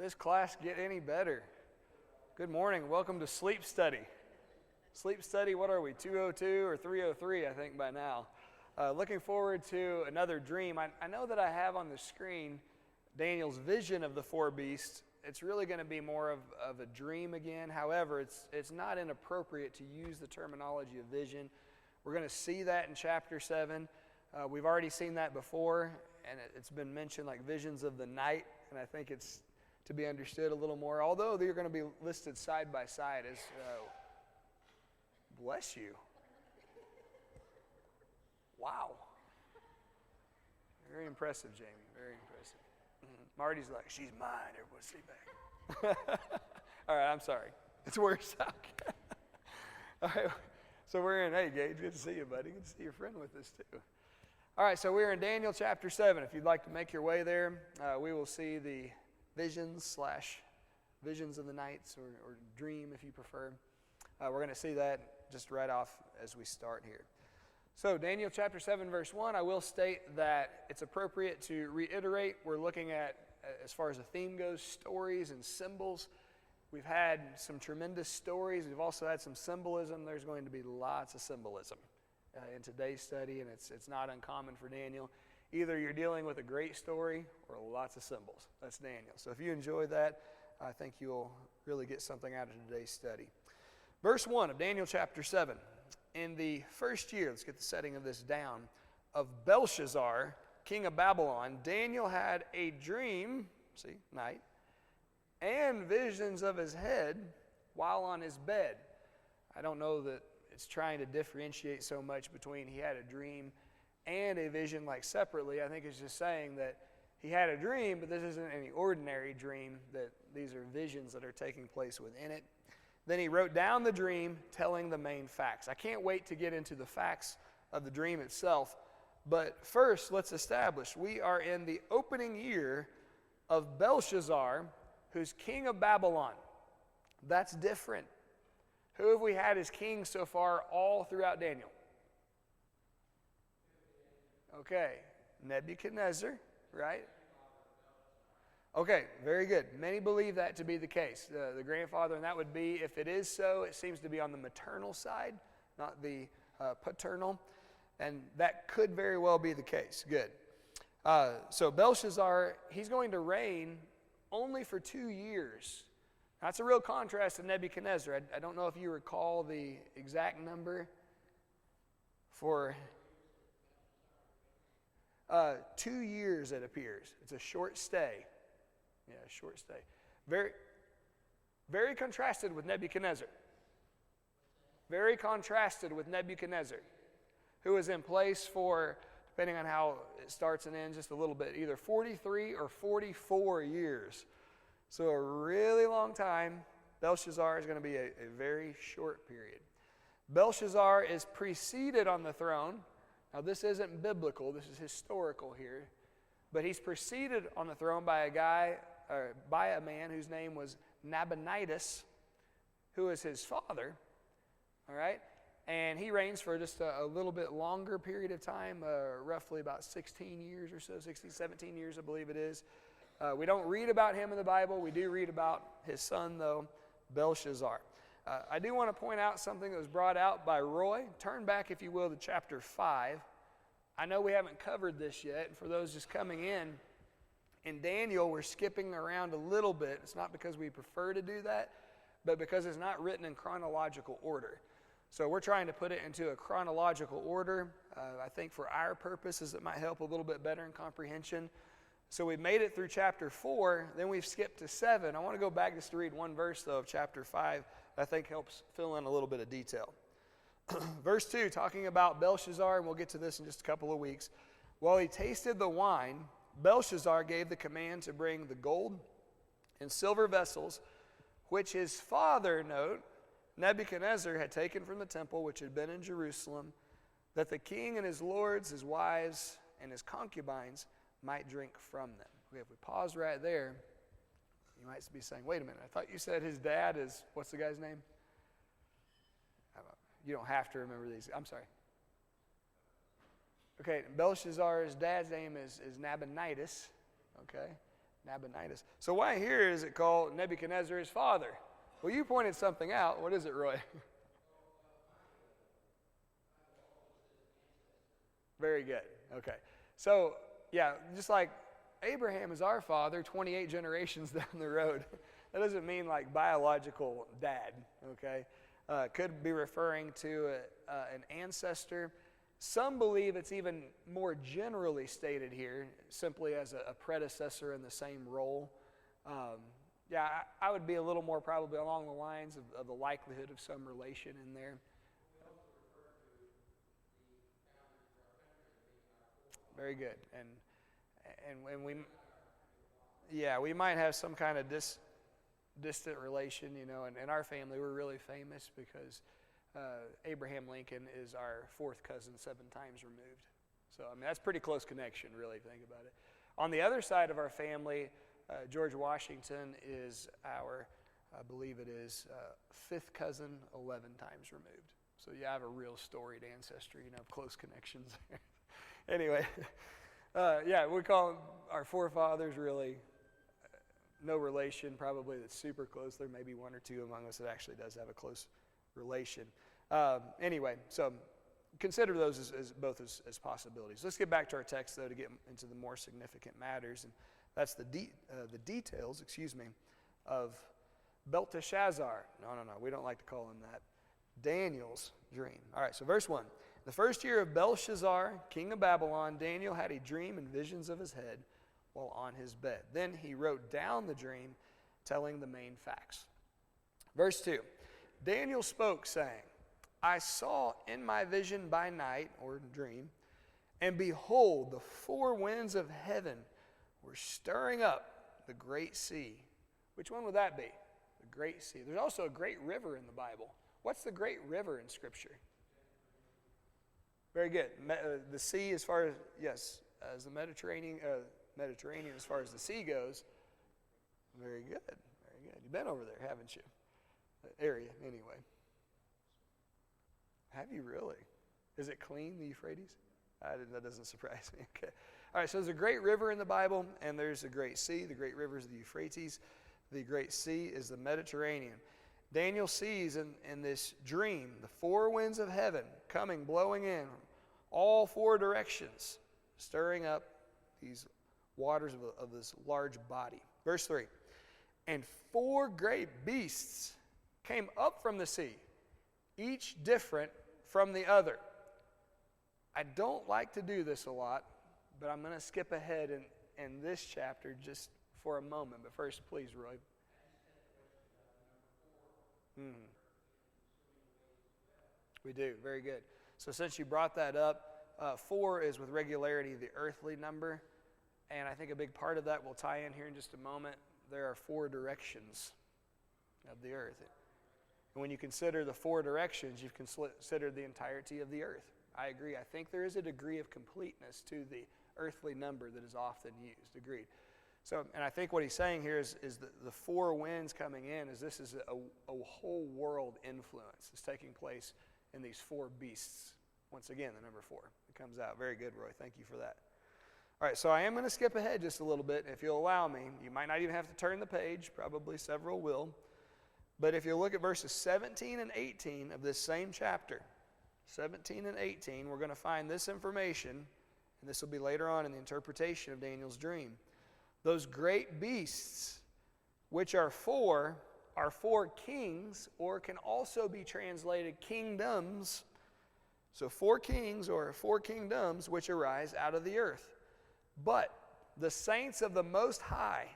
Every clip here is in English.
this class get any better? Good morning. Welcome to sleep study. Sleep study, what are we, 202 or 303, I think, by now. Looking forward to another dream. I know that I have on the screen Daniel's vision of the four beasts. It's really going to be more of a dream again. However, it's not inappropriate to use the terminology of vision. We're going to see that in chapter 7. We've already seen that before, and it's been mentioned like visions of the night, and I think it's to be understood a little more, although they're going to be listed side by side as, bless you. Wow. Very impressive, Jamie, very impressive. Marty's like, she's mine, everybody stay back. All right, I'm sorry. It's worse out. All right, so we're in, hey, Gage, good to see you, buddy. Good to see your friend with us, too. All right, so we're in Daniel chapter 7. If you'd like to make your way there, we will see the visions of the nights, or dream, if you prefer. We're going to see that just right off as we start here. So Daniel chapter 7, verse 1, I will state that it's appropriate to reiterate. We're looking at, as far as the theme goes, stories and symbols. We've had some tremendous stories. We've also had some symbolism. There's going to be lots of symbolism in today's study, and it's not uncommon for Daniel. Either you're dealing with a great story or lots of symbols. That's Daniel. So if you enjoy that, I think you'll really get something out of today's study. Verse 1 of Daniel chapter 7. In the first year, let's get the setting of this down, of Belshazzar, king of Babylon, Daniel had a dream, night, and visions of his head while on his bed. I don't know that it's trying to differentiate so much between he had a dream and a vision like separately. I think it's just saying that he had a dream, but this isn't any ordinary dream, that these are visions that are taking place within it. Then he wrote down the dream, telling the main facts. I can't wait to get into the facts of the dream itself, but first let's establish we are in the opening year of Belshazzar, who's king of Babylon. That's different. Who have we had as king so far all throughout Daniel? Okay, Nebuchadnezzar, right? Okay, very good. Many believe that to be the case. The grandfather, and that would be, if it is so, it seems to be on the maternal side, not the paternal. And that could very well be the case. Good. So Belshazzar, he's going to reign only for 2 years. That's a real contrast to Nebuchadnezzar. I don't know if you recall the exact number for 2 years, it appears. It's a short stay. Yeah, short stay. Very, very contrasted with Nebuchadnezzar. Very contrasted with Nebuchadnezzar, who was in place for, depending on how it starts and ends, just a little bit, either 43 or 44 years. So a really long time. Belshazzar is going to be a very short period. Belshazzar is preceded on the throne. Now this isn't biblical, this is historical here. But he's preceded on the throne by a man whose name was Nabonidus, who is his father. All right? And he reigns for just a little bit longer period of time, roughly about 16 years or so, 16, 17 years I believe it is. We don't read about him in the Bible. We do read about his son, though, Belshazzar. I do want to point out something that was brought out by Roy. Turn back, if you will, to chapter 5. I know we haven't covered this yet, and for those just coming in Daniel, we're skipping around a little bit. It's not because we prefer to do that, but because it's not written in chronological order. So we're trying to put it into a chronological order. I think for our purposes, it might help a little bit better in comprehension. So we've made it through chapter 4, then we've skipped to 7. I want to go back just to read one verse, though, of chapter 5 that I think helps fill in a little bit of detail. Verse 2, talking about Belshazzar, and we'll get to this in just a couple of weeks. While he tasted the wine, Belshazzar gave the command to bring the gold and silver vessels, which his father, note, Nebuchadnezzar had taken from the temple which had been in Jerusalem, that the king and his lords, his wives, and his concubines might drink from them. Okay, if we pause right there, you might be saying, wait a minute, I thought you said his dad is, what's the guy's name? You don't have to remember these. I'm sorry. Okay, Belshazzar's dad's name is Nabonidus. Okay, Nabonidus. So why here is it called Nebuchadnezzar his father? Well, you pointed something out. What is it, Roy? Very good. Okay. So, yeah, just like Abraham is our father 28 generations down the road. That doesn't mean like biological dad, okay? Could be referring to an ancestor. Some believe it's even more generally stated here, simply as a predecessor in the same role. Yeah, I would be a little more probably along the lines of the likelihood of some relation in there. Very good. And we might have some kind of distant relation, you know, and in our family we're really famous because Abraham Lincoln is our fourth cousin 7 times removed. So, I mean, that's pretty close connection, really, if you think about it. On the other side of our family, George Washington is our, I believe it is, 5th cousin 11 times removed. So you have a real storied ancestry, you know, close connections there. Anyway, yeah, we call our forefathers really no relation, probably that's super close. There may be 1 or 2 among us that actually does have a close relation. Anyway, so consider those as both as possibilities. Let's get back to our text, though, to get into the more significant matters, and that's the details, of Belteshazzar. No, we don't like to call him that. Daniel's dream. All right, so verse 1. The first year of Belshazzar, king of Babylon, Daniel had a dream and visions of his head while on his bed. Then he wrote down the dream, telling the main facts. Verse 2. Daniel spoke, saying, I saw in my vision by night, or dream, and behold, the 4 winds of heaven were stirring up the great sea. Which one would that be? The great sea. There's also a great river in the Bible. What's the great river in Scripture? Very good. The sea, as far as, yes, as the Mediterranean as far as the sea goes. Very good. Very good. You've been over there, haven't you? The area, anyway. Have you really? Is it clean, the Euphrates? That doesn't surprise me. Okay. All right, so there's a great river in the Bible, and there's a great sea. The great river is the Euphrates. The great sea is the Mediterranean. Daniel sees in this dream the 4 winds of heaven coming, blowing in all 4 directions, stirring up these waters of this large body. Verse 3. And 4 great beasts came up from the sea, each different from the other. I don't like to do this a lot, but I'm going to skip ahead in this chapter just for a moment. But first, please, Roy. We do. Very good. So since you brought that up, 4 is with regularity the earthly number. And I think a big part of that will tie in here in just a moment. There are 4 directions of the earth. And when you consider the 4 directions, you've considered the entirety of the earth. I agree. I think there is a degree of completeness to the earthly number that is often used. Agreed. So, and I think what he's saying here is the 4 winds coming in, is this is a whole world influence that's taking place in these 4 beasts. Once again, the number 4. It comes out. Very good, Roy. Thank you for that. All right, so I am going to skip ahead just a little bit. If you'll allow me, you might not even have to turn the page. Probably several will. But if you look at verses 17 and 18 of this same chapter, 17 and 18, we're going to find this information, and this will be later on in the interpretation of Daniel's dream. Those great beasts, which are 4 kings, or can also be translated kingdoms. So 4 kings or 4 kingdoms which arise out of the earth. But the saints of the Most High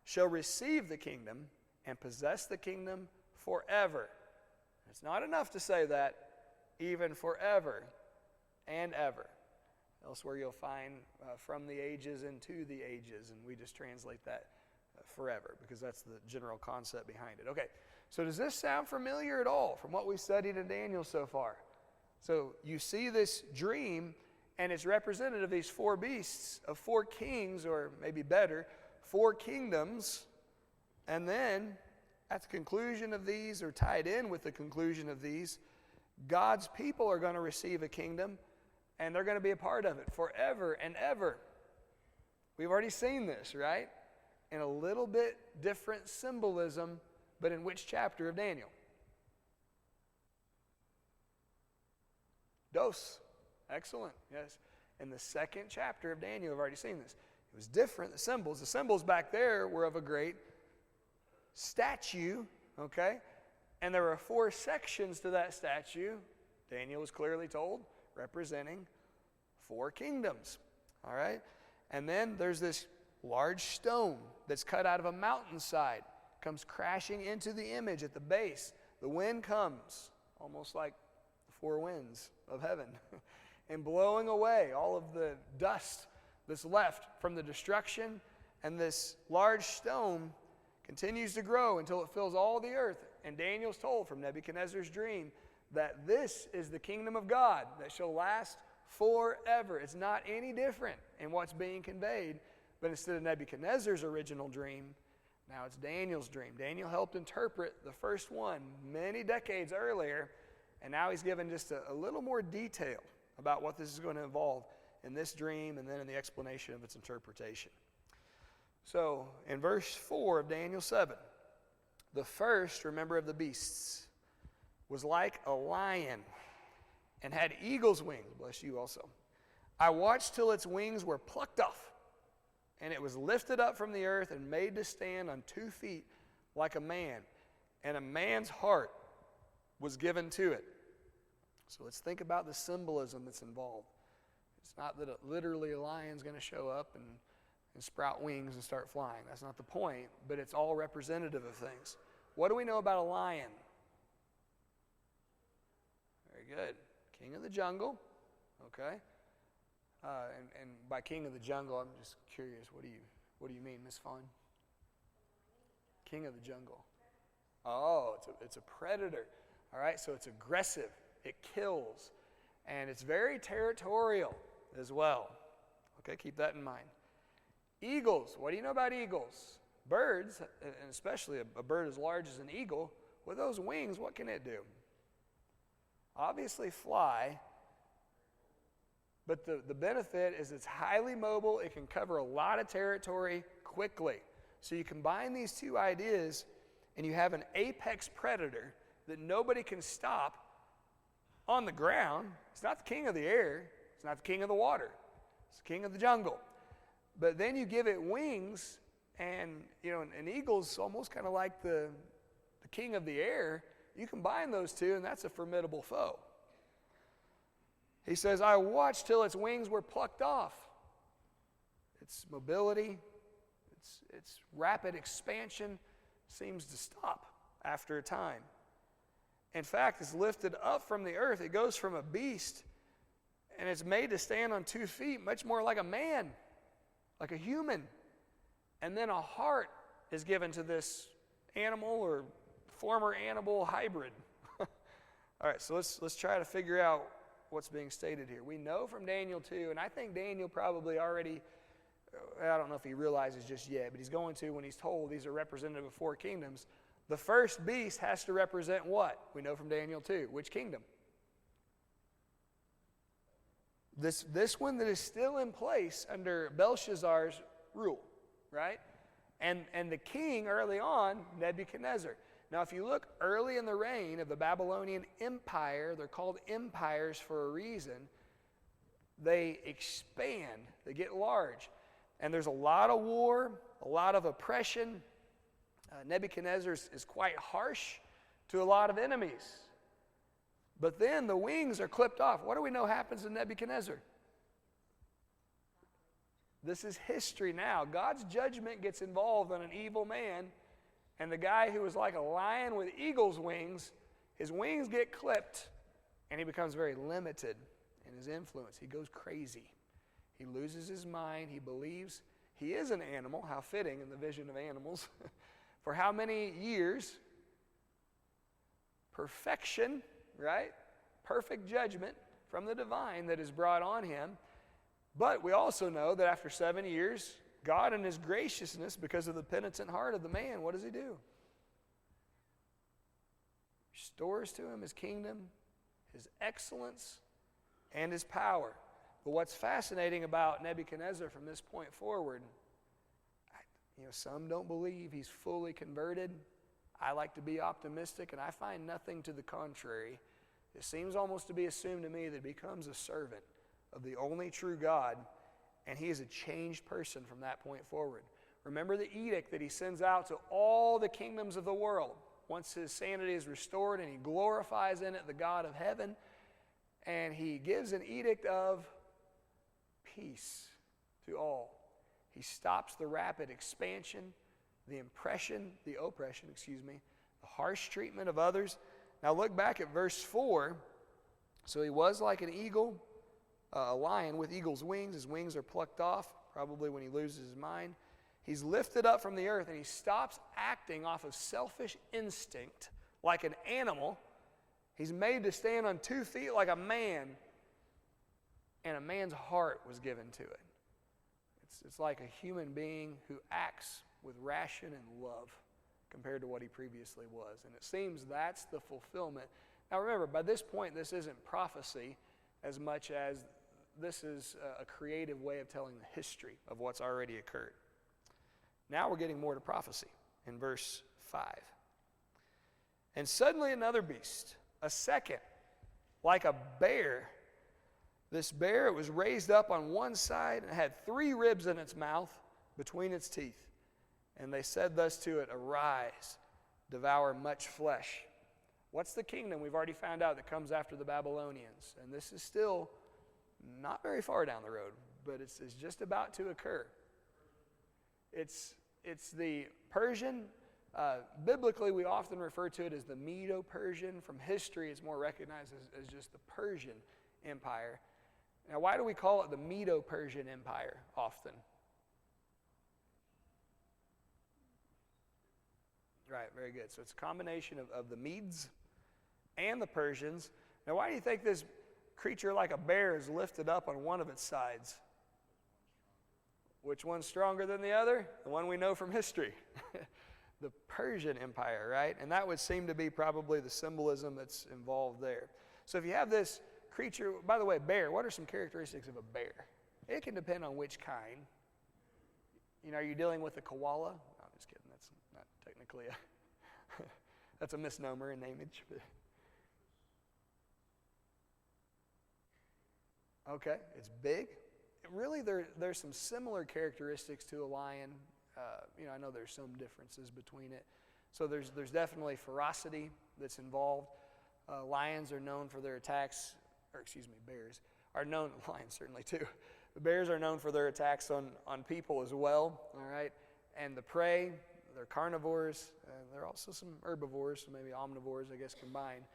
shall receive the kingdom and possess the kingdom forever. It's not enough to say that, even forever and ever. Elsewhere you'll find from the ages into the ages, and we just translate that forever because that's the general concept behind it. Okay, so does this sound familiar at all from what we've studied in Daniel so far? So you see this dream, and it's representative of these 4 beasts, of 4 kings, or maybe better, 4 kingdoms. And then, at the conclusion of these, or tied in with the conclusion of these, God's people are going to receive a kingdom, and they're going to be a part of it forever and ever. We've already seen this, right? in a little bit different symbolism, but in which chapter of Daniel? Dos. Excellent. Yes. In the second chapter of Daniel, I've already seen this. It was different. The symbols back there were of a great statue, okay? And there were 4 sections to that statue, Daniel was clearly told, representing 4 kingdoms, all right? And then there's this large stone that's cut out of a mountainside, comes crashing into the image at the base. The wind comes, almost like the 4 winds of heaven, and blowing away all of the dust that's left from the destruction, and this large stone continues to grow until it fills all the earth. And Daniel's told from Nebuchadnezzar's dream that this is the kingdom of God that shall last forever. It's not any different in what's being conveyed, but instead of Nebuchadnezzar's original dream, now it's Daniel's dream. Daniel helped interpret the first one many decades earlier, and now he's given just a little more detail about what this is going to involve in this dream and then in the explanation of its interpretation. So, in verse 4 of Daniel 7, the first, remember, of the beasts was like a lion and had eagle's wings. Bless you also. I watched till its wings were plucked off, and it was lifted up from the earth and made to stand on 2 feet like a man, and a man's heart was given to it. So let's think about the symbolism that's involved. It's not that literally a lion's going to show up and sprout wings and start flying. That's not the point, but it's all representative of things. What do we know about a lion? Very good. King of the jungle, okay? And by king of the jungle, I'm just curious, what do you mean, Miss Fawn? King of the jungle. Oh, it's a predator. All right, so it's aggressive. It kills. And it's very territorial as well. Okay, keep that in mind. Eagles. What do you know about eagles? Birds, and especially a bird as large as an eagle, with those wings, what can it do? Obviously fly, but the benefit is it's highly mobile. It can cover a lot of territory quickly. So you combine these 2 ideas, and you have an apex predator that nobody can stop on the ground. It's not the king of the air. It's not the king of the water. It's the king of the jungle. But then you give it wings, and an eagle's almost kind of like the king of the air. You combine those 2, and that's a formidable foe. He says, I watched till its wings were plucked off. Its mobility, its rapid expansion seems to stop after a time. In fact, it's lifted up from the earth. It goes from a beast, and it's made to stand on 2 feet, much more like a man, like a human. And then a heart is given to this animal or former animal hybrid. All right, so let's try to figure out what's being stated here. We know from Daniel 2, and I think Daniel probably already, I don't know if he realizes just yet, but he's going to when he's told these are representative of 4 kingdoms. The first beast has to represent what? We know from Daniel 2. Which kingdom? This one that is still in place under Belshazzar's rule, right? And the king early on, Nebuchadnezzar. Now, if you look early in the reign of the Babylonian Empire, they're called empires for a reason. They expand, they get large. And there's a lot of war, a lot of oppression. Nebuchadnezzar is quite harsh to a lot of enemies. But then the wings are clipped off. What do we know happens to Nebuchadnezzar? This is history now. God's judgment gets involved on an evil man, and the guy who was like a lion with eagle's wings, his wings get clipped, and he becomes very limited in his influence. He goes crazy. He loses his mind. He believes he is an animal. How fitting in the vision of animals. For how many years? Perfection, right? Perfect judgment from the divine that is brought on him. But we also know that after 7 years, God in his graciousness, because of the penitent heart of the man, what does he do? Restores to him his kingdom, his excellence, and his power. But what's fascinating about Nebuchadnezzar from this point forward, Some don't believe he's fully converted. I like to be optimistic, and I find nothing to the contrary. It seems almost to be assumed to me that he becomes a servant of the only true God, and he is a changed person from that point forward. Remember the edict that he sends out to all the kingdoms of the world. Once his sanity is restored and he glorifies in it the God of heaven, and he gives an edict of peace to all. He stops the rapid expansion, the oppression, the harsh treatment of others. Now look back at verse 4. So he was like an eagle, a lion with eagle's wings. His wings are plucked off, probably when he loses his mind. He's lifted up from the earth, and he stops acting off of selfish instinct like an animal. He's made to stand on 2 feet like a man, and a man's heart was given to it. It's like a human being who acts with ration and love compared to what he previously was. And it seems that's the fulfillment. Now remember, by this point, this isn't prophecy as much as this is a creative way of telling the history of what's already occurred. Now we're getting more to prophecy in verse 5. And suddenly another beast, a second, like a bear. This bear, it was raised up on one side and had 3 ribs in its mouth between its teeth. And they said thus to it, "Arise, devour much flesh." What's the kingdom we've already found out that comes after the Babylonians? And this is still not very far down the road, but it's just about to occur. It's the Persian. Biblically, we often refer to it as the Medo-Persian. From history, it's more recognized as just the Persian Empire. Now, why do we call it the Medo-Persian Empire often? Right, very good. So it's a combination of the Medes and the Persians. Now, why do you think this creature like a bear is lifted up on one of its sides? Which one's stronger than the other? The one we know from history. The Persian Empire, right? And that would seem to be probably the symbolism that's involved there. So if you have this creature, by the way, bear, what are some characteristics of a bear? It can depend on which kind. Are you dealing with a koala? No, I'm just kidding. That's not technically that's a misnomer in image. Okay, it's big. Really, there's some similar characteristics to a lion. I know there's some differences between it. So there's definitely ferocity that's involved. Lions are known for their attacks, bears are known, lions certainly too. The bears are known for their attacks on people as well, all right? And the prey, they're carnivores. They're also some herbivores, so maybe omnivores, I guess, combined.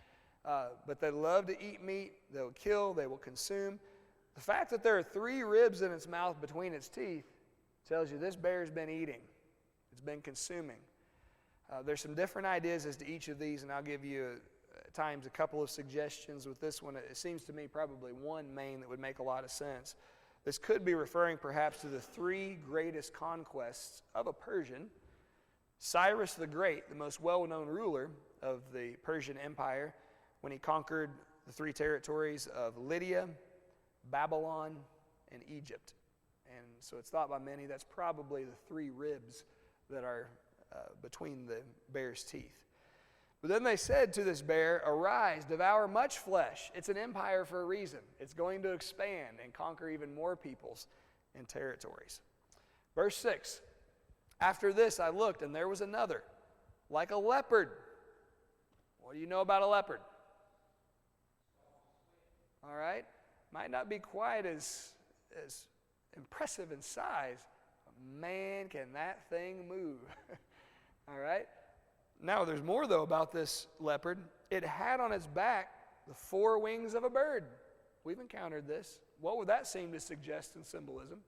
But they love to eat meat. They'll kill. They will consume. The fact that there are 3 ribs in its mouth between its teeth tells you this bear's been eating. It's been consuming. There's some different ideas as to each of these, and I'll give you at times a couple of suggestions. With this one, it seems to me probably one main that would make a lot of sense. This could be referring perhaps to the 3 greatest conquests of a Persian. Cyrus the Great, the most well-known ruler of the Persian Empire, when he conquered the 3 territories of Lydia, Babylon, and Egypt. And so it's thought by many that's probably the 3 ribs that are between the bear's teeth. But then they said to this bear, "Arise, devour much flesh." It's an empire for a reason. It's going to expand and conquer even more peoples and territories. Verse 6, "After this I looked, and there was another, like a leopard." What do you know about a leopard? All right. Might not be quite as impressive in size. But man, can that thing move. All right. Now, there's more, though, about this leopard. It had on its back the 4 wings of a bird. We've encountered this. What would that seem to suggest in symbolism?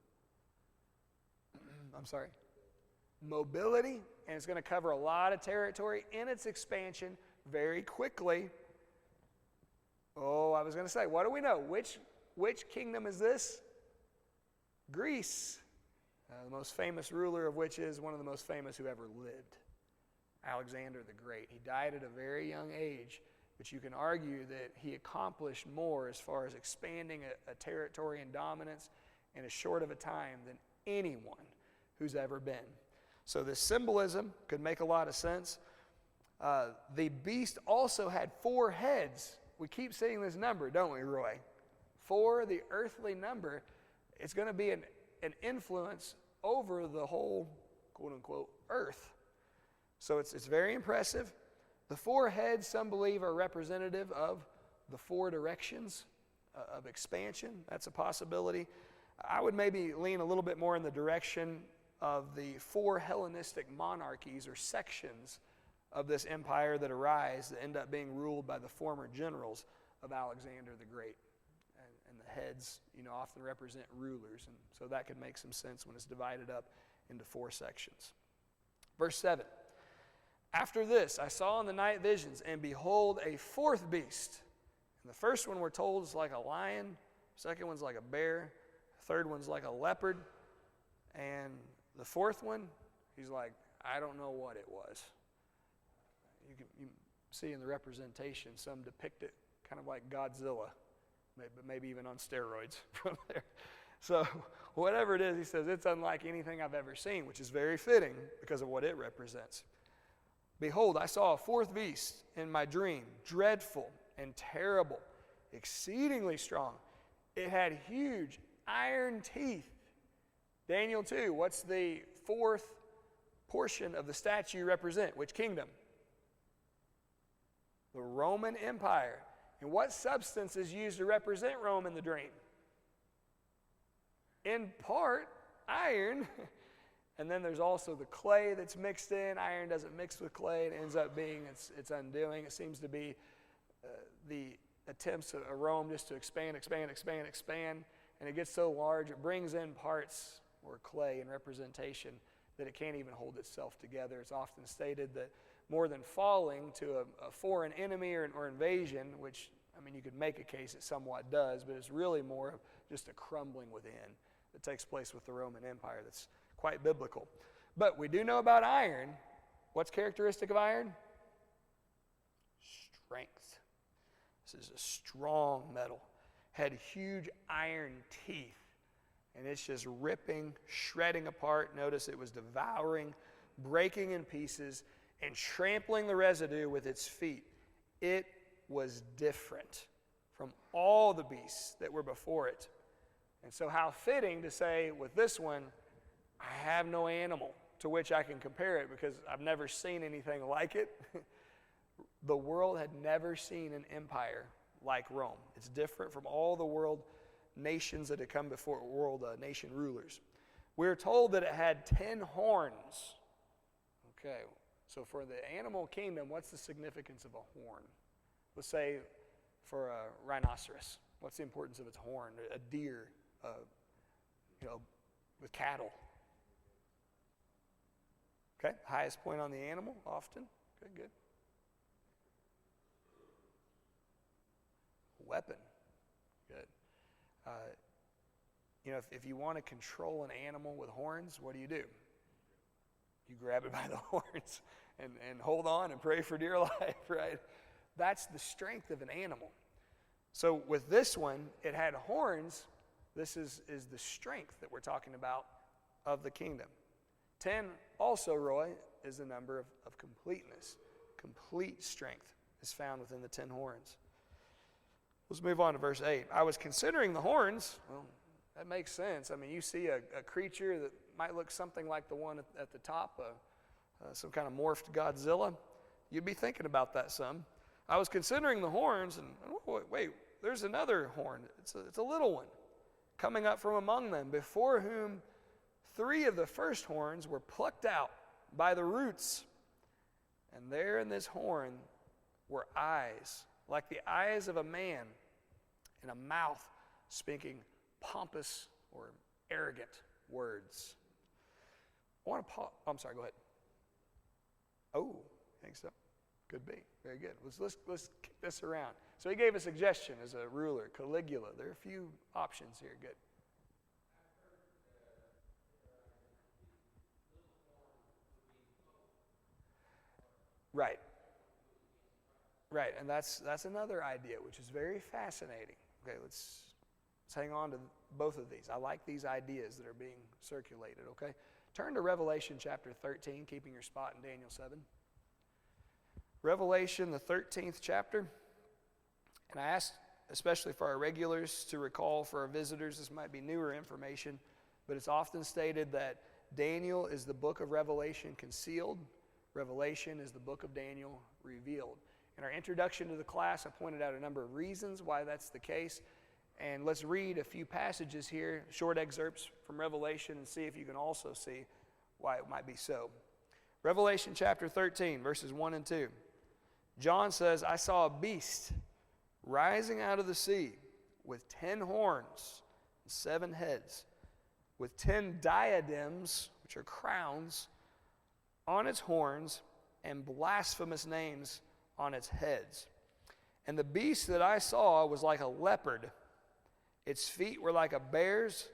Mobility, and it's going to cover a lot of territory in its expansion very quickly. Oh, I was going to say, what do we know? Which kingdom is this? Greece. The most famous ruler of which is one of the most famous who ever lived. Alexander the Great. He died at a very young age, but you can argue that he accomplished more as far as expanding a territory and dominance in as short of a time than anyone who's ever been. So this symbolism could make a lot of sense. The beast also had 4 heads. We keep seeing this number, don't we, Roy? 4, the earthly number, it's going to be an influence over the whole, quote-unquote, earth. So it's very impressive. The 4 heads, some believe, are representative of the 4 directions of expansion. That's a possibility. I would maybe lean a little bit more in the direction of the 4 Hellenistic monarchies or sections of this empire that arise that end up being ruled by the former generals of Alexander the Great. And the heads, often represent rulers. And so that could make some sense when it's divided up into 4 sections. Verse 7. After this, I saw in the night visions, and behold, a 4th beast. And the first one we're told is like a lion. Second one's like a bear. Third one's like a leopard. And the 4th one, he's like, I don't know what it was. You see in the representation, some depict it kind of like Godzilla, maybe even on steroids from there. So whatever it is, he says, it's unlike anything I've ever seen, which is very fitting because of what it represents. Behold, I saw a 4th beast in my dream, dreadful and terrible, exceedingly strong. It had huge iron teeth. Daniel 2, what's the 4th portion of the statue represent? Which kingdom? The Roman Empire. And what substance is used to represent Rome in the dream? In part, iron. And then there's also the clay that's mixed in. Iron doesn't mix with clay. It ends up being its undoing. It seems to be the attempts of Rome just to expand. And it gets so large, it brings in parts or clay in representation that it can't even hold itself together. It's often stated that more than falling to a foreign enemy or invasion, which, you could make a case it somewhat does, but it's really more of just a crumbling within that takes place with the Roman Empire. That's quite biblical. But we do know about iron. What's characteristic of iron? Strength. This is a strong metal. Had huge iron teeth. And it's just ripping, shredding apart. Notice it was devouring, breaking in pieces, and trampling the residue with its feet. It was different from all the beasts that were before it. And so how fitting to say with this one, I have no animal to which I can compare it because I've never seen anything like it. The world had never seen an empire like Rome. It's different from all the world nations that had come before, world nation rulers. We're told that it had 10 horns. Okay, so for the animal kingdom, what's the significance of a horn? Let's say for a rhinoceros, what's the importance of its horn? A deer, with cattle. Okay, highest point on the animal, often. Okay, good. Weapon. Good. If you want to control an animal with horns, what do? You grab it by the horns and hold on and pray for dear life, right? That's the strength of an animal. So with this one, it had horns. This is the strength that we're talking about of the kingdom. 10 also, Roy, is the number of completeness. Complete strength is found within the 10 horns. Let's move on to verse 8. I was considering the horns. Well, that makes sense. You see a creature that might look something like the one at the top, some kind of morphed Godzilla. You'd be thinking about that some. I was considering the horns, and wait, there's another horn. It's a little one coming up from among them, before whom 3 of the first horns were plucked out by the roots. And there in this horn were eyes, like the eyes of a man, and a mouth speaking pompous or arrogant words. I want to pause. I'm sorry, go ahead. Oh, I think so. Could be. Very good. Let's kick this around. So he gave a suggestion as a ruler, Caligula. There are a few options here. Good. Right. Right, and that's another idea, which is very fascinating. Okay, let's hang on to both of these. I like these ideas that are being circulated, okay? Turn to Revelation chapter 13, keeping your spot in Daniel 7. Revelation, the 13th chapter. And I ask, especially for our regulars, to recall for our visitors, this might be newer information, but it's often stated that Daniel is the book of Revelation concealed. Revelation is the book of Daniel revealed. In our introduction to the class, I pointed out a number of reasons why that's the case. And let's read a few passages here, short excerpts from Revelation, and see if you can also see why it might be so. Revelation chapter 13, verses 1 and 2. John says, I saw a beast rising out of the sea with 10 horns and 7 heads, with 10 diadems, which are crowns, on its horns, and blasphemous names on its heads. And the beast that I saw was like a leopard. Its feet were like a bear's,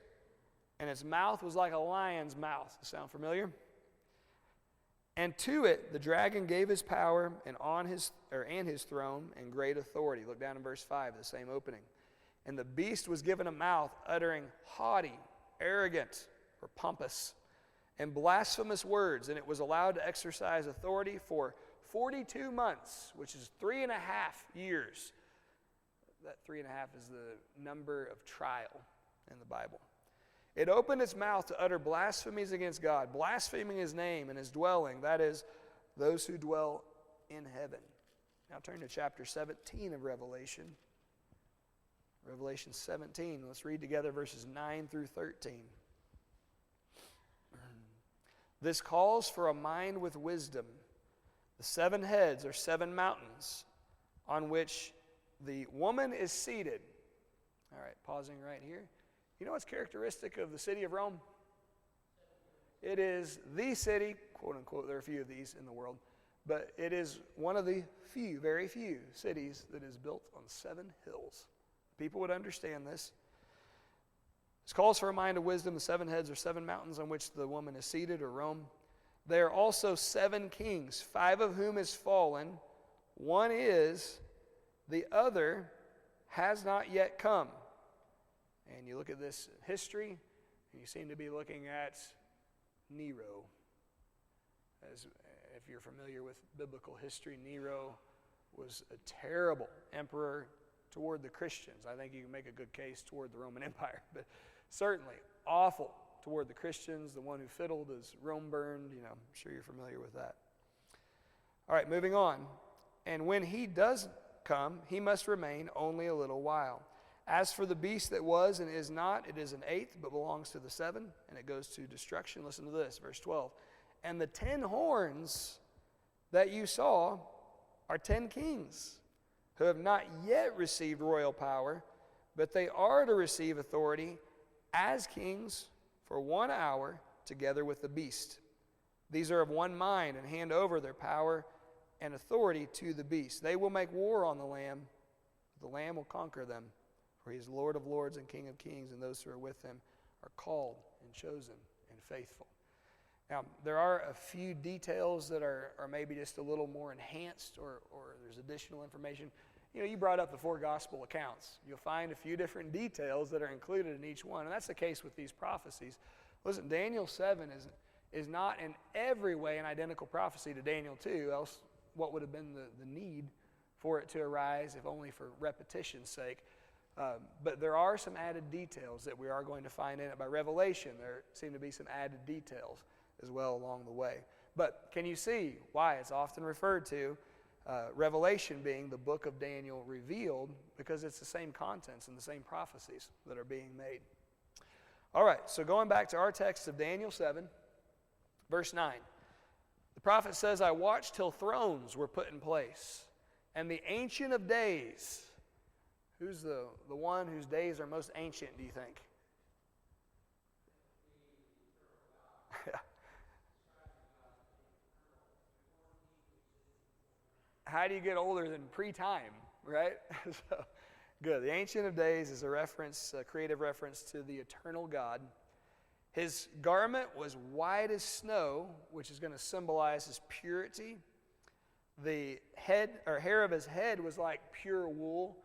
and its mouth was like a lion's mouth. Sound familiar? And to it the dragon gave his power and his throne and great authority. Look down in verse 5, the same opening. And the beast was given a mouth uttering haughty, arrogant, or pompous, and blasphemous words, and it was allowed to exercise authority for 42 months, which is 3.5 years. That 3.5 is the number of trial in the Bible. It opened its mouth to utter blasphemies against God, blaspheming his name and his dwelling, that is, those who dwell in heaven. Now turn to chapter 17 of Revelation. Revelation 17. Let's read together verses 9 through 13. This calls for a mind with wisdom. The 7 heads are 7 mountains on which the woman is seated. All right, pausing right here. You know what's characteristic of the city of Rome? It is the city, quote unquote, there are a few of these in the world, but it is one of the few, very few cities that is built on 7 hills. People would understand this. This calls for a mind of wisdom. The 7 heads are 7 mountains on which the woman is seated, or Rome. There are also 7 kings, 5 of whom is fallen. One is, the other has not yet come. And you look at this history, and you seem to be looking at Nero. As if you're familiar with biblical history, Nero was a terrible emperor toward the Christians. I think you can make a good case toward the Roman Empire, but certainly awful toward the Christians. The one who fiddled as Rome burned. I'm sure you're familiar with that. All right, moving on. And when he does come, he must remain only a little while. As for the beast that was and is not, it is an 8th, but belongs to the 7, and it goes to destruction. Listen to this, verse 12. And the 10 horns that you saw are 10 kings who have not yet received royal power, but they are to receive authority as kings for 1 hour together with the beast. These are of one mind and hand over their power and authority to the beast. They will make war on the Lamb. The Lamb will conquer them. For he is Lord of lords and King of kings, and those who are with him are called and chosen and faithful. Now, there are a few details that are maybe just a little more enhanced, or there's additional information. You brought up the 4 gospel accounts. You'll find a few different details that are included in each one, and that's the case with these prophecies. Listen, Daniel 7 is not in every way an identical prophecy to Daniel 2, else what would have been the need for it to arise, if only for repetition's sake. But there are some added details that we are going to find in it by revelation. There seem to be some added details as well along the way. But can you see why it's often referred to, Revelation being the book of Daniel revealed? Because it's the same contents and the same prophecies that are being made. All right, so going back to our text of Daniel 7, verse 9. The prophet says, I watched till thrones were put in place, and the Ancient of Days. Who's the one whose days are most ancient, do you think? How do you get older than pre-time, right? So, good. The Ancient of Days is a creative reference to the eternal God. His garment was white as snow, which is going to symbolize his purity. The hair of his head was like pure wool,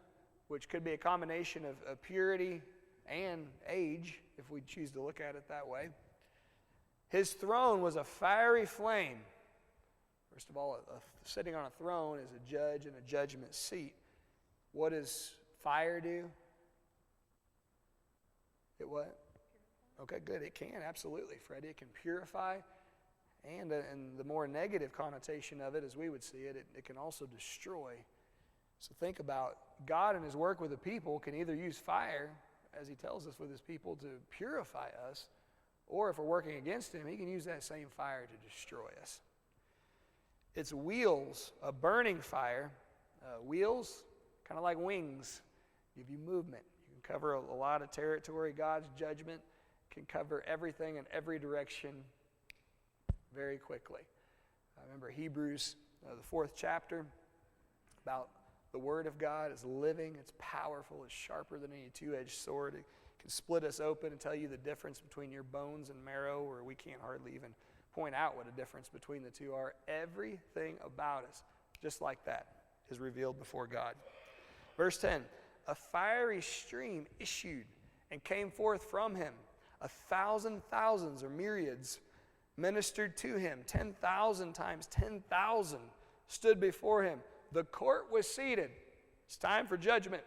which could be a combination of purity and age, if we choose to look at it that way. His throne was a fiery flame. First of all, sitting on a throne is a judge in a judgment seat. What does fire do? It what? Okay, good. It can, absolutely, Freddie. It can purify. And the more negative connotation of it, as we would see it, it can also destroy. So think about God and his work with the people can either use fire, as he tells us with his people, to purify us, or if we're working against him, he can use that same fire to destroy us. Its wheels, a burning fire. Wheels, kind of like wings, give you movement. You can cover a lot of territory. God's judgment can cover everything in every direction very quickly. I remember Hebrews, the 4th chapter, about the Word of God is living, it's powerful, it's sharper than any two-edged sword. It can split us open and tell you the difference between your bones and marrow, or we can't hardly even point out what a difference between the two are. Everything about us, just like that, is revealed before God. Verse 10, a fiery stream issued and came forth from him. 1,000 thousands or myriads ministered to him. 10,000 times 10,000 stood before him. The court was seated. It's time for judgment.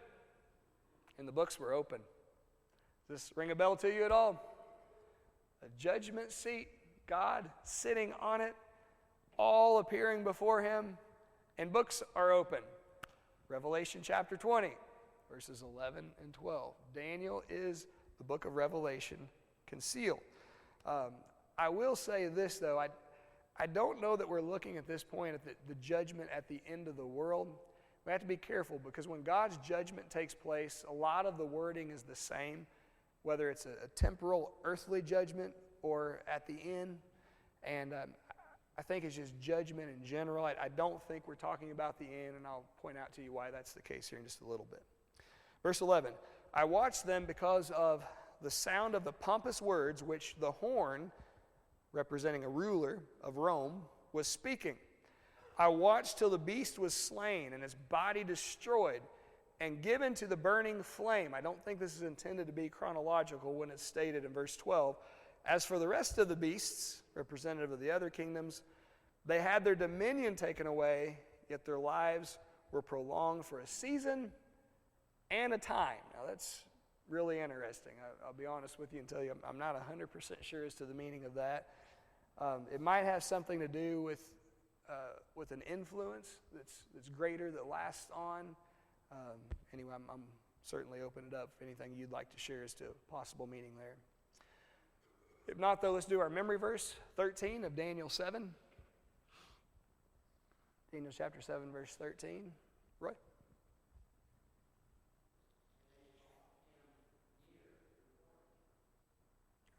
And the books were open. Does this ring a bell to you at all? A judgment seat, God sitting on it, all appearing before him, and books are open. Revelation chapter 20, verses 11 and 12. Daniel is the book of Revelation concealed. I will say this, though. I don't know that we're looking at this point at the judgment at the end of the world. We have to be careful, because when God's judgment takes place, a lot of the wording is the same, whether it's a temporal, earthly judgment or at the end. And I think it's just judgment in general. I don't think we're talking about the end, and I'll point out to you why that's the case here in just a little bit. Verse 11, I watched them because of the sound of the pompous words which the horn, representing a ruler of Rome, was speaking. I watched till the beast was slain and its body destroyed and given to the burning flame. I don't think this is intended to be chronological when it's stated in verse 12. As for the rest of the beasts, representative of the other kingdoms, they had their dominion taken away, yet their lives were prolonged for a season and a time. Now that's really interesting. I'll be honest with you and tell you I'm not 100% sure as to the meaning of that. It might have something to do with an influence that's greater, that lasts on. Anyway, I'm certainly open it up if anything you'd like to share as to possible meaning there. If not, though, let's do our memory verse, 13 of Daniel 7. Daniel chapter 7, verse 13. Roy?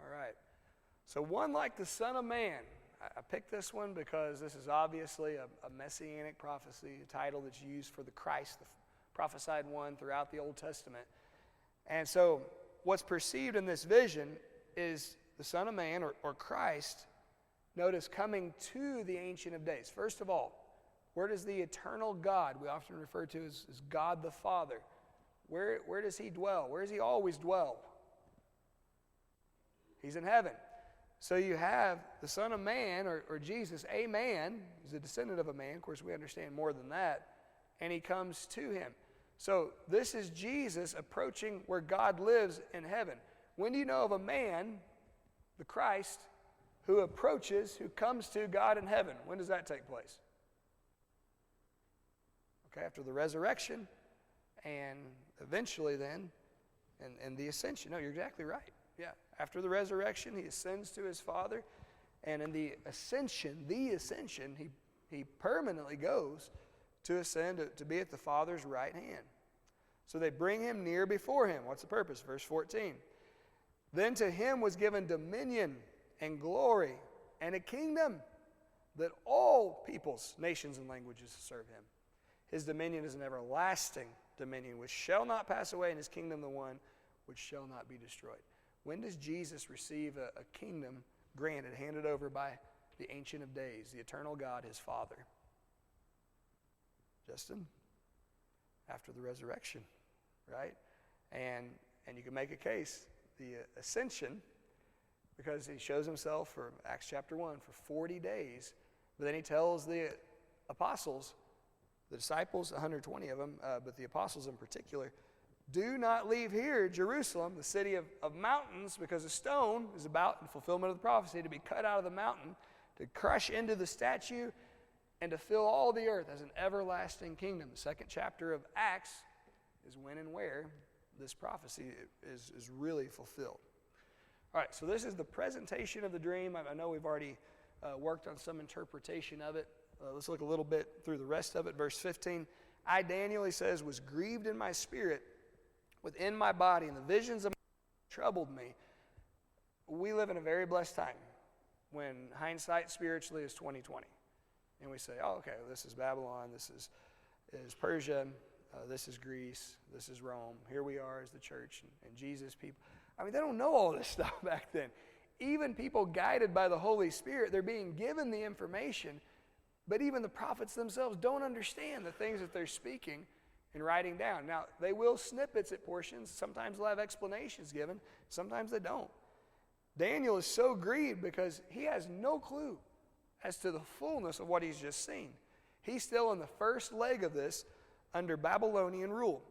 All right. So one like the Son of Man. I picked this one because this is obviously a messianic prophecy, a title that's used for the Christ, the prophesied one throughout the Old Testament. And so what's perceived in this vision is the Son of Man, or Christ, notice, coming to the Ancient of Days. First of all, where does the eternal God, we often refer to as God the Father, where does he dwell? Where does he always dwell? He's in heaven. So you have the Son of Man, or Jesus, a man. He's a descendant of a man. Of course, we understand more than that. And he comes to him. So this is Jesus approaching where God lives in heaven. When do you know of a man, the Christ, who approaches, who comes to God in heaven? When does that take place? Okay, after the resurrection, and eventually then, and the ascension. No, you're exactly right. Yeah, after the resurrection, he ascends to his Father, and in the ascension, he permanently goes to ascend to be at the Father's right hand. So they bring him near before him. What's the purpose? Verse 14. Then to him was given dominion and glory and a kingdom, that all peoples, nations, and languages serve him. His dominion is an everlasting dominion which shall not pass away, and his kingdom the one which shall not be destroyed. When does Jesus receive a kingdom granted, handed over by the Ancient of Days, the eternal God, his Father? Justin? After the resurrection, right? And you can make a case. The ascension because he shows himself for Acts chapter 1 for 40 days. But then he tells the apostles, the disciples, 120 of them, but the apostles in particular, do not leave here, Jerusalem, the city of mountains, because a stone is about, in fulfillment of the prophecy, to be cut out of the mountain, to crush into the statue, and to fill all the earth as an everlasting kingdom. The second chapter of Acts is when and where this prophecy is really fulfilled. All right, so this is the presentation of the dream. I know we've already worked on some interpretation of it. Let's look a little bit through the rest of it. Verse 15, I, Daniel, he says, was grieved in my spirit within my body, and the visions of my troubled me. We live in a very blessed time when hindsight spiritually is 20/20. And we say, oh, okay, this is Babylon, this is Persia, this is Greece, this is Rome. Here we are as the church and Jesus people. I mean, they don't know all this stuff back then. Even people guided by the Holy Spirit, they're being given the information, but even the prophets themselves don't understand the things that they're speaking and writing down. Now, they will snippets at portions. Sometimes they'll have explanations given. Sometimes they don't. Daniel is so grieved because he has no clue as to the fullness of what he's just seen. He's still in the first leg of this under Babylonian rule.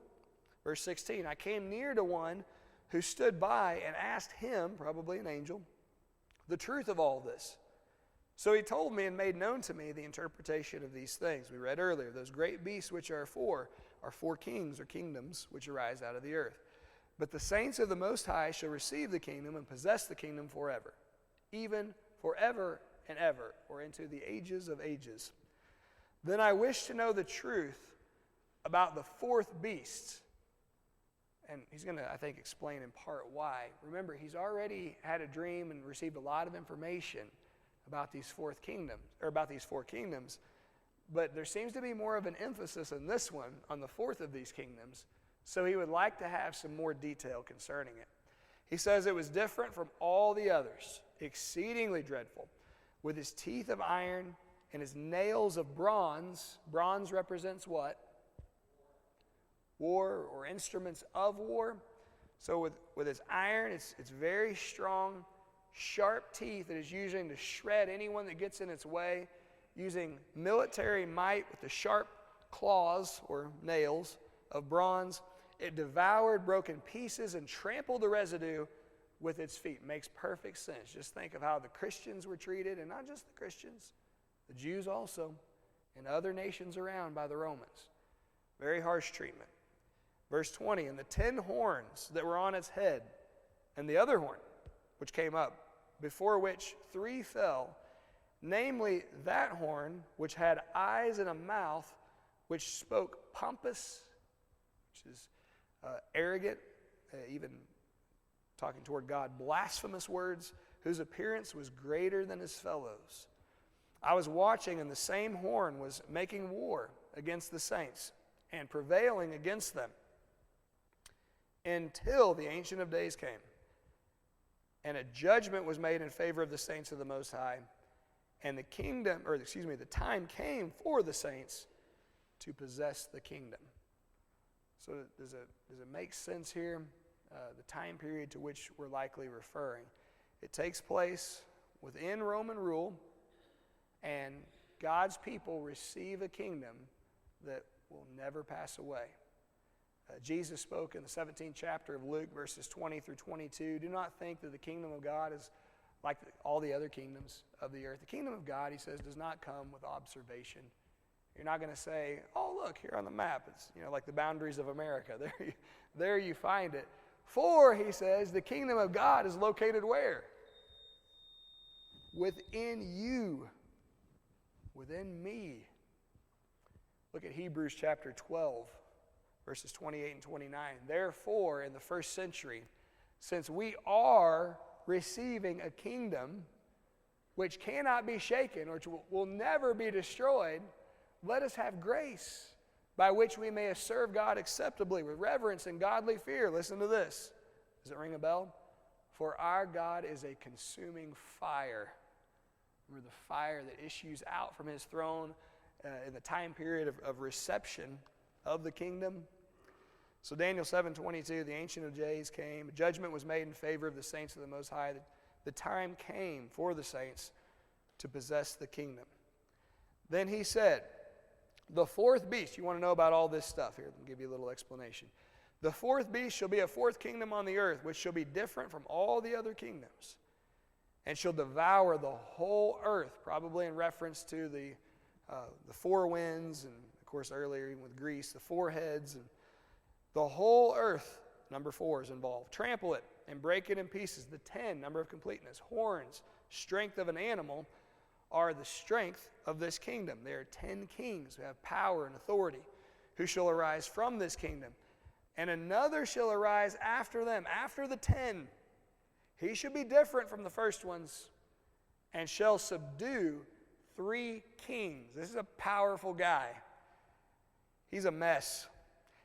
Verse 16, I came near to one who stood by and asked him, probably an angel, the truth of all this. So he told me and made known to me the interpretation of these things. We read earlier, those great beasts which are four kings or kingdoms which arise out of the earth. But the saints of the Most High shall receive the kingdom and possess the kingdom forever, even forever and ever, or into the ages of ages. Then I wish to know the truth about the fourth beast. And he's going to, I think, explain in part why. Remember, he's already had a dream and received a lot of information about these four kingdoms. But there seems to be more of an emphasis in this one on the fourth of these kingdoms. So he would like to have some more detail concerning it. He says it was different from all the others, exceedingly dreadful, with his teeth of iron and his nails of bronze. Bronze represents what? War, or instruments of war. So with his iron, it's very strong, sharp teeth that is using to shred anyone that gets in its way, using military might with the sharp claws or nails of bronze. It devoured, broke in pieces, and trampled the residue with its feet. Makes perfect sense. Just think of how the Christians were treated, and not just the Christians, the Jews also, and other nations around by the Romans. Very harsh treatment. Verse 20, and the 10 horns that were on its head, and the other horn which came up, before which 3 fell, namely that horn which had eyes and a mouth, which spoke pompous, which is arrogant, even talking toward God, blasphemous words, whose appearance was greater than his fellows. I was watching, and the same horn was making war against the saints and prevailing against them until the Ancient of Days came. And a judgment was made in favor of the saints of the Most High. And the time came for the saints to possess the kingdom. So does it make sense here? The time period to which we're likely referring. It takes place within Roman rule, and God's people receive a kingdom that will never pass away. Jesus spoke in the 17th chapter of Luke, verses 20 through 22. Do not think that the kingdom of God is like all the other kingdoms of the earth. The kingdom of God, he says, does not come with observation. You're not going to say, oh, look, here on the map, it's like the boundaries of America. There you find it. For, he says, the kingdom of God is located where? Within you. Within me. Look at Hebrews chapter 12. Verses 28 and 29. Therefore, in the first century, since we are receiving a kingdom which cannot be shaken or will never be destroyed, let us have grace by which we may serve God acceptably with reverence and godly fear. Listen to this. Does it ring a bell? For our God is a consuming fire. Remember the fire that issues out from his throne in the time period of reception of the kingdom. So Daniel 7:22, the Ancient of Days came. Judgment was made in favor of the saints of the Most High. the time came for the saints to possess the kingdom. Then he said, the fourth beast, you want to know about all this stuff here, let me give you a little explanation. The fourth beast shall be a fourth kingdom on the earth, which shall be different from all the other kingdoms, and shall devour the whole earth, probably in reference to the four winds, and of course earlier even with Greece, the four heads, and the whole earth, number 4 is involved. Trample it and break it in pieces. The 10, number of completeness, horns, strength of an animal, are the strength of this kingdom. There are 10 kings who have power and authority, who shall arise from this kingdom. And another shall arise after them, after the 10. He shall be different from the first ones, and shall subdue 3 kings. This is a powerful guy. He's a mess.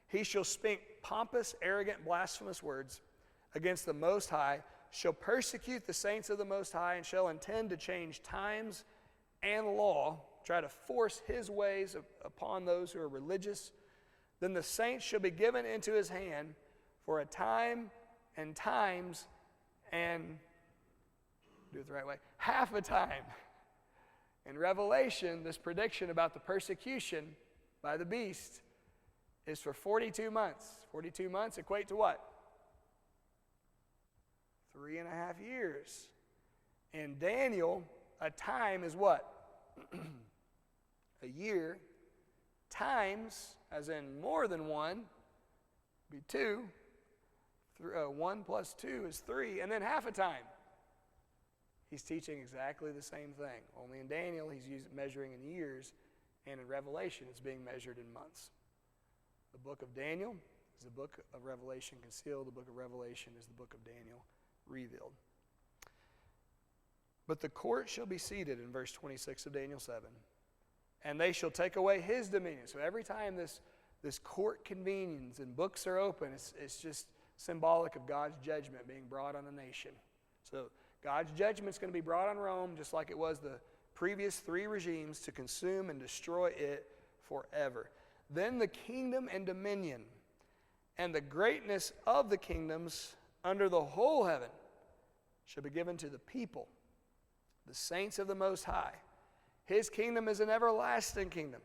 He shall speak pompous, arrogant, blasphemous words against the Most High, shall persecute the saints of the Most High, and shall intend to change times and law, try to force his ways upon those who are religious. Then the saints shall be given into his hand for a time and times and, do it the right way, half a time. In Revelation, this prediction about the persecution by the beast is for 42 months. 42 months equate to what? 3.5 years. In Daniel, a time is what? A year. Times, as in more than one, be 2. 1 plus 2 is 3. And then half a time. He's teaching exactly the same thing. Only in Daniel, he's measuring in years, and in Revelation, it's being measured in months. The book of Daniel is the book of Revelation concealed. The book of Revelation is the book of Daniel revealed. But the court shall be seated, in verse 26 of Daniel 7, and they shall take away his dominion. So every time this court convenes and books are open, it's just symbolic of God's judgment being brought on a nation. So God's judgment is going to be brought on Rome, just like it was the previous 3 regimes, to consume and destroy it forever. Then the kingdom and dominion and the greatness of the kingdoms under the whole heaven shall be given to the people, the saints of the Most High. His kingdom is an everlasting kingdom,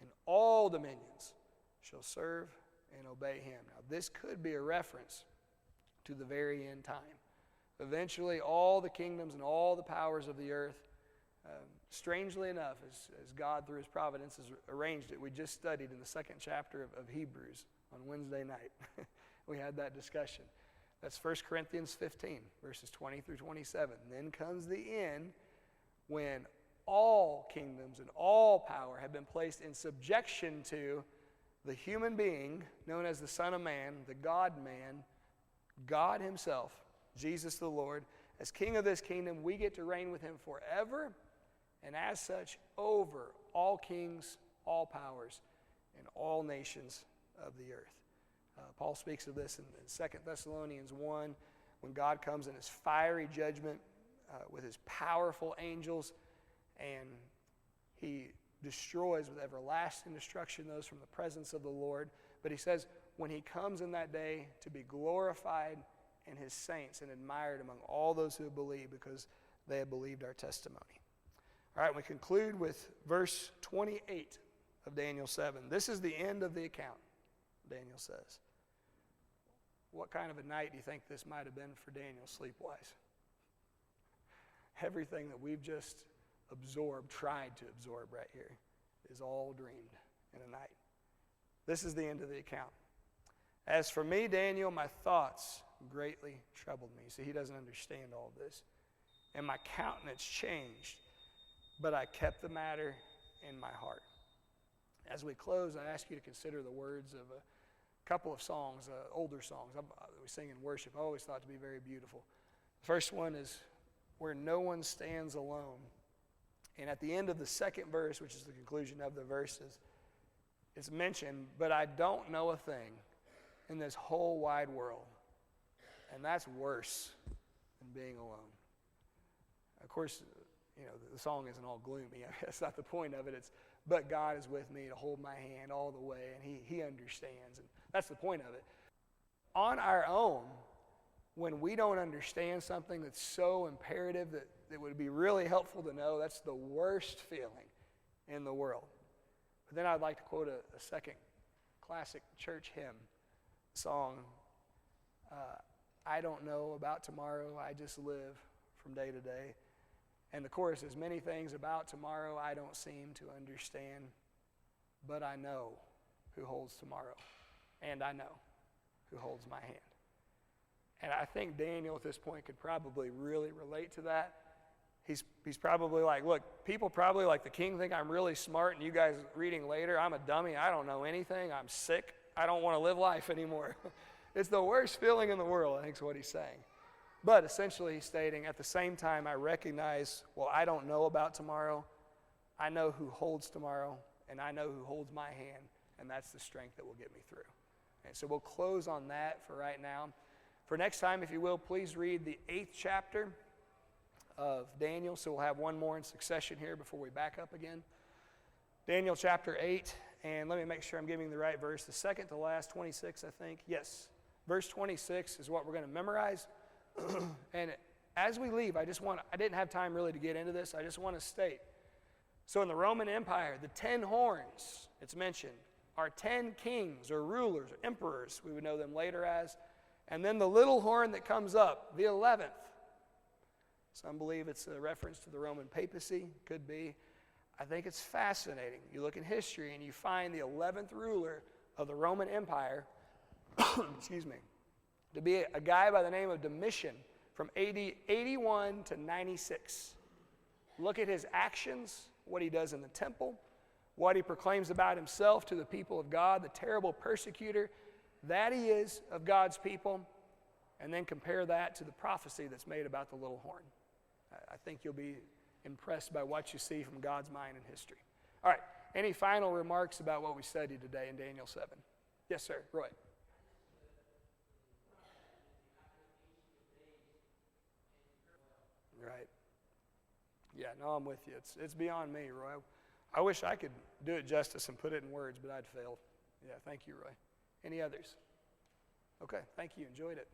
and all dominions shall serve and obey him. Now, this could be a reference to the very end time. Eventually, all the kingdoms and all the powers of the earth, strangely enough, as God through his providence has arranged it, we just studied in the 2nd chapter of Hebrews on Wednesday night. We had that discussion. That's 1 Corinthians 15, verses 20 through 27. And then comes the end when all kingdoms and all power have been placed in subjection to the human being known as the Son of Man, the God-man, God himself, Jesus the Lord. As king of this kingdom, we get to reign with him forever, and as such, over all kings, all powers, and all nations of the earth. Paul speaks of this in 2 Thessalonians 1, when God comes in his fiery judgment with his powerful angels, and he destroys with everlasting destruction those from the presence of the Lord. But he says, when he comes in that day to be glorified in his saints and admired among all those who have believed, because they have believed our testimony. All right, we conclude with verse 28 of Daniel 7. This is the end of the account, Daniel says. What kind of a night do you think this might have been for Daniel sleep-wise? Everything that we've just absorbed, tried to absorb right here, is all dreamed in a night. This is the end of the account. As for me, Daniel, my thoughts greatly troubled me. See, he doesn't understand all this. And my countenance changed, but I kept the matter in my heart. As we close, I ask you to consider the words of a couple of songs, older songs we sing in worship. I always thought to be very beautiful. The first one is Where No One Stands Alone. And at the end of the 2nd verse, which is the conclusion of the verses, it's mentioned, but I don't know a thing in this whole wide world. And that's worse than being alone. Of course, the song isn't all gloomy. That's not the point of it. It's, but God is with me to hold my hand all the way, and he understands. And that's the point of it. On our own, when we don't understand something that's so imperative that it would be really helpful to know, that's the worst feeling in the world. But then I'd like to quote a second classic church hymn song. I don't know about tomorrow, I just live from day to day. And the chorus is, many things about tomorrow I don't seem to understand, but I know who holds tomorrow, and I know who holds my hand. And I think Daniel at this point could probably really relate to that. He's probably like, look, people probably like the king think I'm really smart, and you guys reading later, I'm a dummy, I don't know anything, I'm sick, I don't want to live life anymore. It's the worst feeling in the world, I think is what he's saying. But essentially he's stating, at the same time, I recognize, well, I don't know about tomorrow, I know who holds tomorrow, and I know who holds my hand, and that's the strength that will get me through. And so we'll close on that for right now. For next time, if you will, please read the 8th chapter of Daniel. So we'll have one more in succession here before we back up again. Daniel chapter 8, and let me make sure I'm giving the right verse. The second to last, 26, I think. Yes, verse 26 is what we're going to memorize. And as we leave, I didn't have time really to get into this. I just want to state. So in the Roman Empire, the 10 horns, it's mentioned, are 10 kings or rulers or emperors, we would know them later as. And then the little horn that comes up, the 11th. Some believe it's a reference to the Roman papacy. Could be. I think it's fascinating. You look in history and you find the 11th ruler of the Roman Empire, excuse me, to be a guy by the name of Domitian from AD 81 to 96. Look at his actions, what he does in the temple, what he proclaims about himself to the people of God, the terrible persecutor that he is of God's people, and then compare that to the prophecy that's made about the little horn. I think you'll be impressed by what you see from God's mind in history. All right, any final remarks about what we studied today in Daniel 7? Yes, sir, Roy. Right. Yeah, no, I'm with you. It's beyond me, Roy. I wish I could do it justice and put it in words, but I'd failed. Yeah, thank you, Roy. Any others? Okay, thank you. Enjoyed it.